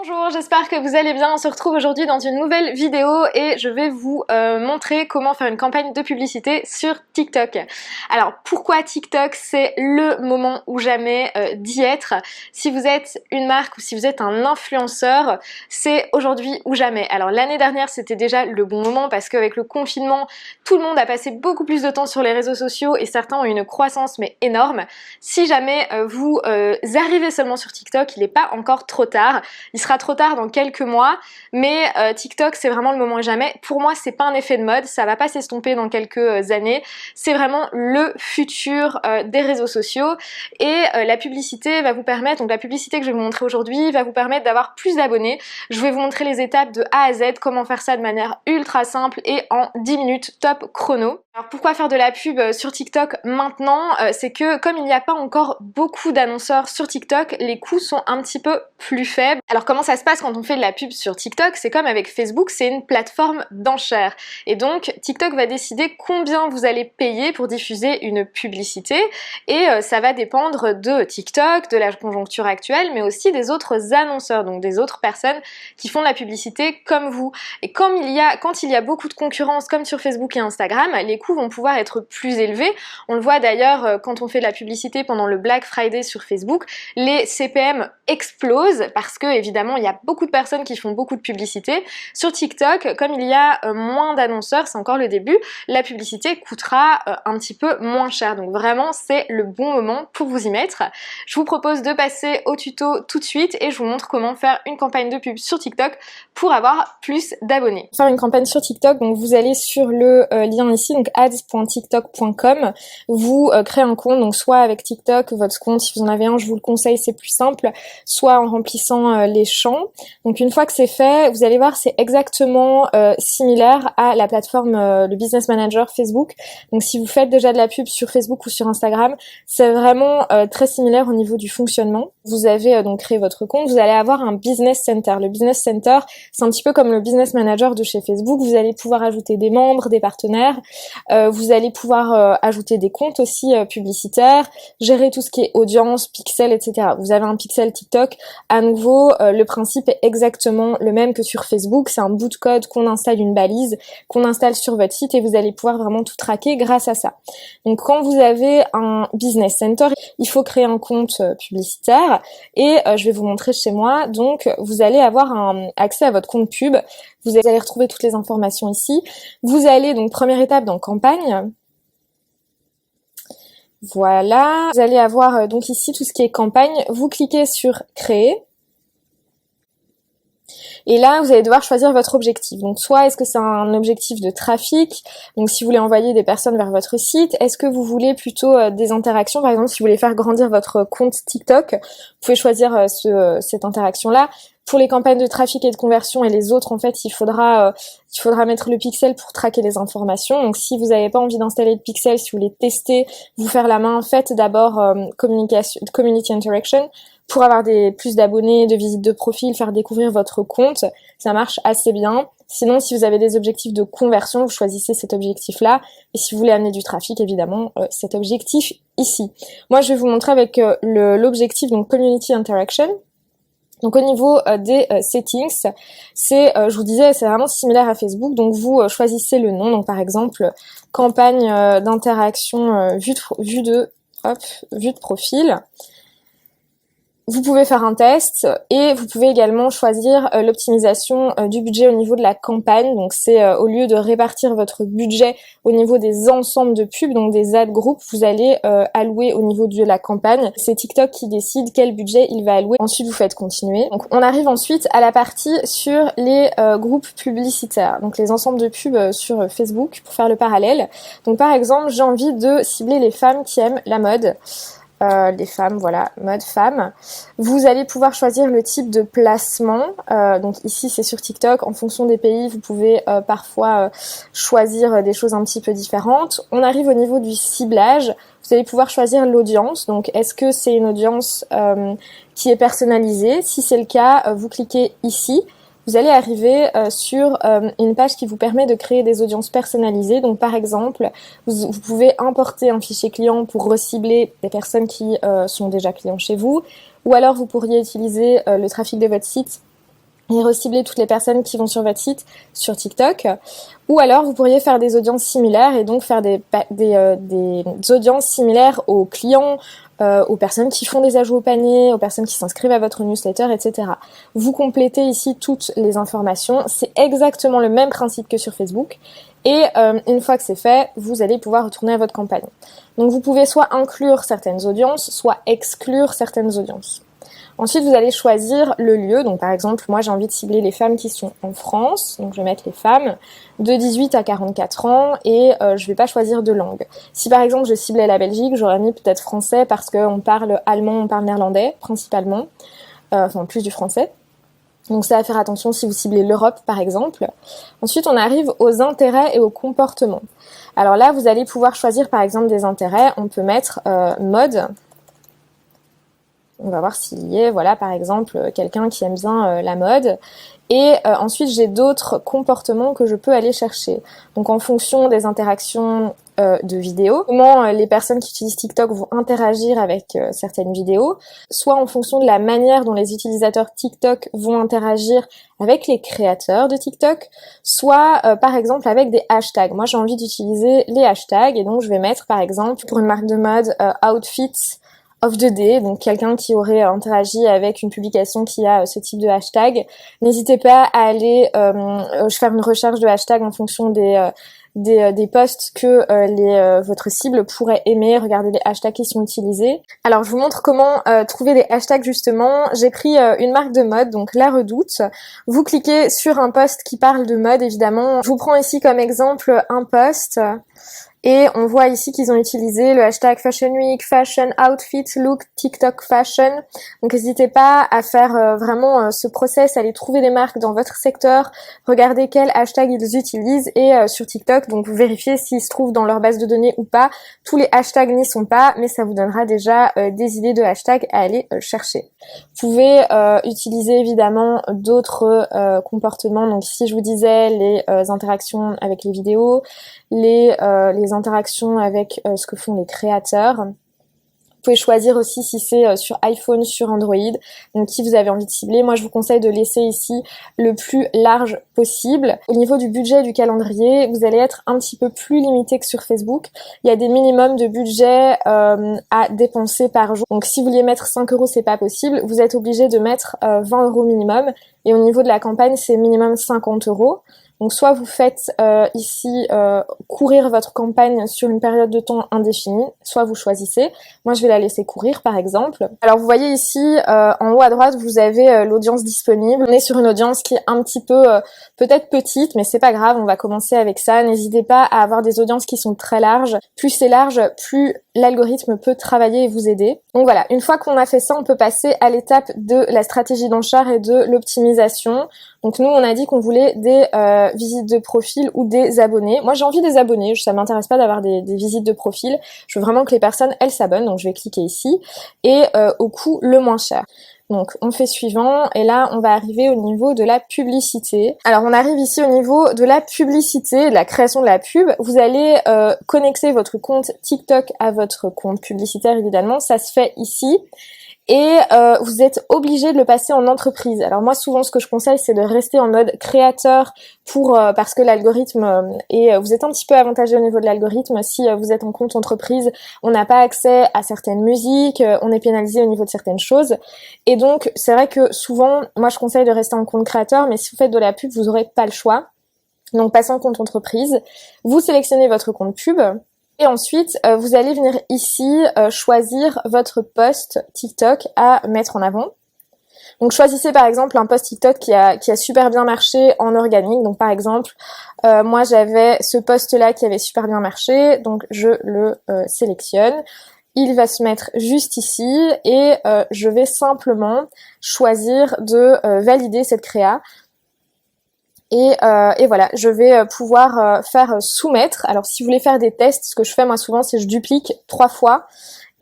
Bonjour, j'espère que vous allez bien. On se retrouve aujourd'hui dans une nouvelle vidéo et je vais vous montrer comment faire une campagne de publicité sur TikTok. Alors pourquoi TikTok? C'est le moment ou jamais d'y être. Si vous êtes une marque ou si vous êtes un influenceur, c'est aujourd'hui ou jamais. Alors l'année dernière c'était déjà le bon moment parce qu'avec le confinement, tout le monde a passé beaucoup plus de temps sur les réseaux sociaux et certains ont eu une croissance mais énorme. Si jamais vous arrivez seulement sur TikTok, il n'est pas encore trop tard. Il sera trop tard dans quelques mois, mais TikTok c'est vraiment le moment ou jamais. Pour moi c'est pas un effet de mode, ça va pas s'estomper dans quelques années, c'est vraiment le futur des réseaux sociaux et la publicité va vous permettre, donc la publicité que je vais vous montrer aujourd'hui va vous permettre d'avoir plus d'abonnés. Je vais vous montrer les étapes de A à Z, comment faire ça de manière ultra simple et en 10 minutes top chrono. Alors pourquoi faire de la pub sur TikTok maintenant? C'est que comme il n'y a pas encore beaucoup d'annonceurs sur TikTok, les coûts sont un petit peu plus faibles. Alors comment ça se passe quand on fait de la pub sur TikTok? C'est comme avec Facebook, c'est une plateforme d'enchères. Et donc TikTok va décider combien vous allez payer pour diffuser une publicité et ça va dépendre de TikTok, de la conjoncture actuelle, mais aussi des autres annonceurs, donc des autres personnes qui font de la publicité comme vous. Et quand il y a beaucoup de concurrence comme sur Facebook et Instagram, les coûts vont pouvoir être plus élevés. On le voit d'ailleurs quand on fait de la publicité pendant le Black Friday sur Facebook, les CPM explosent parce que évidemment il y a beaucoup de personnes qui font beaucoup de publicité. Sur TikTok, comme il y a moins d'annonceurs, c'est encore le début, la publicité coûtera un petit peu moins cher. Donc vraiment c'est le bon moment pour vous y mettre. Je vous propose de passer au tuto tout de suite et je vous montre comment faire une campagne de pub sur TikTok pour avoir plus d'abonnés. Faire une campagne sur TikTok, donc vous allez sur le lien ici, donc ads.tiktok.com, vous créez un compte, donc soit avec TikTok, votre compte, si vous en avez un, je vous le conseille, c'est plus simple, soit en remplissant les champs. Donc une fois que c'est fait, vous allez voir, c'est exactement similaire à la plateforme, le Business Manager Facebook. Donc si vous faites déjà de la pub sur Facebook ou sur Instagram, c'est vraiment très similaire au niveau du fonctionnement. Vous avez donc créé votre compte, vous allez avoir un Business Center. Le Business Center, c'est un petit peu comme le Business Manager de chez Facebook. Vous allez pouvoir ajouter des membres, des partenaires, vous allez pouvoir ajouter des comptes aussi publicitaires, gérer tout ce qui est audience, pixels, etc. Vous avez un pixel TikTok. À nouveau, le principe est exactement le même que sur Facebook. C'est un bout de code qu'on installe, une balise, qu'on installe sur votre site et vous allez pouvoir vraiment tout traquer grâce à ça. Donc quand vous avez un Business Center, il faut créer un compte publicitaire et je vais vous montrer chez moi. Donc vous allez avoir un accès à votre compte pub. Vous allez retrouver toutes les informations ici. Vous allez donc première étape dans campagne. Voilà, vous allez avoir donc ici tout ce qui est campagne. Vous cliquez sur créer. Et là, vous allez devoir choisir votre objectif. Donc, soit est-ce que c'est un objectif de trafic, donc si vous voulez envoyer des personnes vers votre site, est-ce que vous voulez plutôt des interactions, par exemple, si vous voulez faire grandir votre compte TikTok, vous pouvez choisir cette interaction-là. Pour les campagnes de trafic et de conversion et les autres, en fait, il faudra mettre le pixel pour traquer les informations. Donc, si vous n'avez pas envie d'installer le pixel, si vous voulez tester, vous faire la main, faites d'abord community interaction pour avoir plus d'abonnés, de visites de profil, faire découvrir votre compte. Ça marche assez bien. Sinon, si vous avez des objectifs de conversion, vous choisissez cet objectif-là. Et si vous voulez amener du trafic, évidemment, cet objectif ici. Moi, je vais vous montrer avec l'objectif, donc community interaction. Donc au niveau des settings, je vous disais, c'est vraiment similaire à Facebook. Donc vous choisissez le nom. Donc par exemple, campagne d'interaction vue de profil. Vous pouvez faire un test et vous pouvez également choisir l'optimisation du budget au niveau de la campagne. Donc c'est au lieu de répartir votre budget au niveau des ensembles de pubs, donc des ad groups, vous allez allouer au niveau de la campagne. C'est TikTok qui décide quel budget il va allouer. Ensuite vous faites continuer. Donc on arrive ensuite à la partie sur les groupes publicitaires, donc les ensembles de pubs sur Facebook pour faire le parallèle. Donc par exemple j'ai envie de cibler les femmes qui aiment la mode. Les femmes, voilà, mode femme. Vous allez pouvoir choisir le type de placement. Donc ici, c'est sur TikTok. En fonction des pays, vous pouvez parfois choisir des choses un petit peu différentes. On arrive au niveau du ciblage. Vous allez pouvoir choisir l'audience. Donc, est-ce que c'est une audience qui est personnalisée? Si c'est le cas, vous cliquez ici. Vous allez arriver sur une page qui vous permet de créer des audiences personnalisées. Donc par exemple, vous pouvez importer un fichier client pour recibler des personnes qui sont déjà clients chez vous. Ou alors vous pourriez utiliser le trafic de votre site et recibler toutes les personnes qui vont sur votre site sur TikTok. Ou alors vous pourriez faire des audiences similaires et donc faire des audiences similaires aux clients, aux personnes qui font des ajouts au panier, aux personnes qui s'inscrivent à votre newsletter, etc. Vous complétez ici toutes les informations. C'est exactement le même principe que sur Facebook. Et une fois que c'est fait, vous allez pouvoir retourner à votre campagne. Donc vous pouvez soit inclure certaines audiences, soit exclure certaines audiences. Ensuite, vous allez choisir le lieu. Donc, par exemple, moi, j'ai envie de cibler les femmes qui sont en France. Donc, je vais mettre les femmes de 18 à 44 ans et je vais pas choisir de langue. Si, par exemple, je ciblais la Belgique, j'aurais mis peut-être français parce qu'on parle allemand, on parle néerlandais, principalement. Enfin, plus du français. Donc, ça va faire attention si vous ciblez l'Europe, par exemple. Ensuite, on arrive aux intérêts et aux comportements. Alors là, vous allez pouvoir choisir, par exemple, des intérêts. On peut mettre mode. On va voir s'il y est, voilà, par exemple, quelqu'un qui aime bien la mode. Et ensuite, j'ai d'autres comportements que je peux aller chercher. Donc, en fonction des interactions de vidéos, comment les personnes qui utilisent TikTok vont interagir avec certaines vidéos, soit en fonction de la manière dont les utilisateurs TikTok vont interagir avec les créateurs de TikTok, soit par exemple avec des hashtags. Moi, j'ai envie d'utiliser les hashtags et donc je vais mettre, par exemple, pour une marque de mode, outfits of the day, donc quelqu'un qui aurait interagi avec une publication qui a ce type de hashtag. N'hésitez pas à aller faire une recherche de hashtag en fonction des posts que votre cible pourrait aimer, regarder les hashtags qui sont utilisés. Alors je vous montre comment trouver des hashtags justement. J'ai pris une marque de mode, donc La Redoute. Vous cliquez sur un post qui parle de mode évidemment. Je vous prends ici comme exemple un post. Et on voit ici qu'ils ont utilisé le hashtag Fashion Week, Fashion Outfit, Look, TikTok Fashion. Donc n'hésitez pas à faire vraiment ce process, aller trouver des marques dans votre secteur, regarder quel hashtag ils utilisent et sur TikTok, donc vous vérifiez s'ils se trouvent dans leur base de données ou pas. Tous les hashtags n'y sont pas, mais ça vous donnera déjà des idées de hashtags à aller chercher. Vous pouvez utiliser évidemment d'autres comportements. Donc ici je vous disais les interactions avec les vidéos, les interactions avec ce que font les créateurs. Vous pouvez choisir aussi si c'est sur iPhone, sur Android, donc qui vous avez envie de cibler. Moi, je vous conseille de laisser ici le plus large possible. Au niveau du budget et du calendrier, vous allez être un petit peu plus limité que sur Facebook. Il y a des minimums de budget à dépenser par jour. Donc, si vous vouliez mettre 5 euros, c'est pas possible. Vous êtes obligé de mettre 20 euros minimum. Et au niveau de la campagne, c'est minimum 50 euros. Donc soit vous faites ici courir votre campagne sur une période de temps indéfinie, soit vous choisissez. Moi je vais la laisser courir par exemple. Alors vous voyez ici en haut à droite vous avez l'audience disponible. On est sur une audience qui est un petit peu peut-être petite, mais c'est pas grave, on va commencer avec ça. N'hésitez pas à avoir des audiences qui sont très larges. Plus c'est large, plus l'algorithme peut travailler et vous aider. Donc voilà, une fois qu'on a fait ça, on peut passer à l'étape de la stratégie d'enchère et de l'optimisation. Donc nous, on a dit qu'on voulait des visites de profil ou des abonnés. Moi, j'ai envie des abonnés, ça m'intéresse pas d'avoir des visites de profil. Je veux vraiment que les personnes, elles s'abonnent, donc je vais cliquer ici. Et au coût le moins cher. Donc on fait suivant et là on va arriver au niveau de la publicité. Alors on arrive ici au niveau de la publicité, de la création de la pub. Vous allez connecter votre compte TikTok à votre compte publicitaire évidemment, ça se fait ici. Et vous êtes obligé de le passer en entreprise. Alors moi souvent ce que je conseille c'est de rester en mode créateur pour parce que l'algorithme et vous êtes un petit peu avantagé au niveau de l'algorithme. Si vous êtes en compte entreprise, on n'a pas accès à certaines musiques, on est pénalisé au niveau de certaines choses. Et donc c'est vrai que souvent moi je conseille de rester en compte créateur, mais si vous faites de la pub vous n'aurez pas le choix. Donc passez en compte entreprise, vous sélectionnez votre compte pub. Et ensuite, vous allez venir ici choisir votre post TikTok à mettre en avant. Donc choisissez par exemple un post TikTok qui a super bien marché en organique. Donc par exemple, moi j'avais ce post là qui avait super bien marché, donc je le sélectionne. Il va se mettre juste ici et je vais simplement choisir de valider cette créa. Et voilà, je vais pouvoir faire soumettre. Alors si vous voulez faire des tests, ce que je fais moi souvent c'est je duplique 3 fois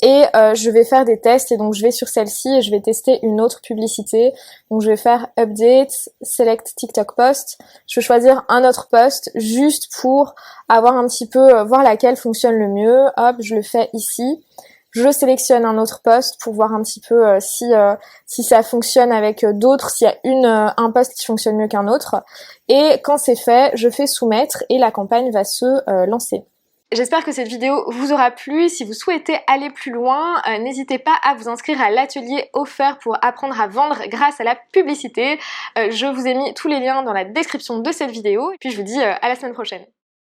et je vais faire des tests et donc je vais sur celle-ci et je vais tester une autre publicité. Donc je vais faire update, select TikTok post. Je vais choisir un autre post juste pour avoir un petit peu, voir laquelle fonctionne le mieux. Hop, je le fais ici. je sélectionne un autre post pour voir un petit peu si ça fonctionne avec d'autres, s'il y a un post qui fonctionne mieux qu'un autre. Et quand c'est fait, je fais soumettre et la campagne va se lancer. J'espère que cette vidéo vous aura plu. Si vous souhaitez aller plus loin, n'hésitez pas à vous inscrire à l'atelier offert pour apprendre à vendre grâce à la publicité. Je vous ai mis tous les liens dans la description de cette vidéo et puis je vous dis à la semaine prochaine.